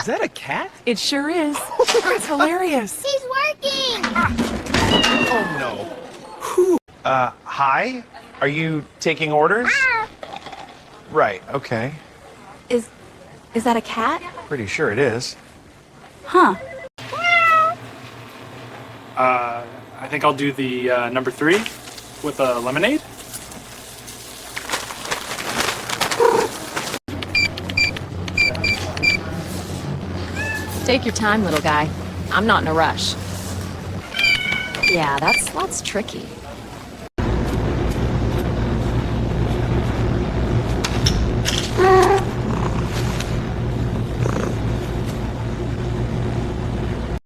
Is that a cat? It sure is. It's hilarious. He's working! Oh no. Whew. Hi? Are you taking orders? Right, okay. Is that a cat? Pretty sure it is. Huh. I think I'll do the number 3 with a lemonade. Take your time, little guy. I'm not in a rush. Yeah, that's tricky.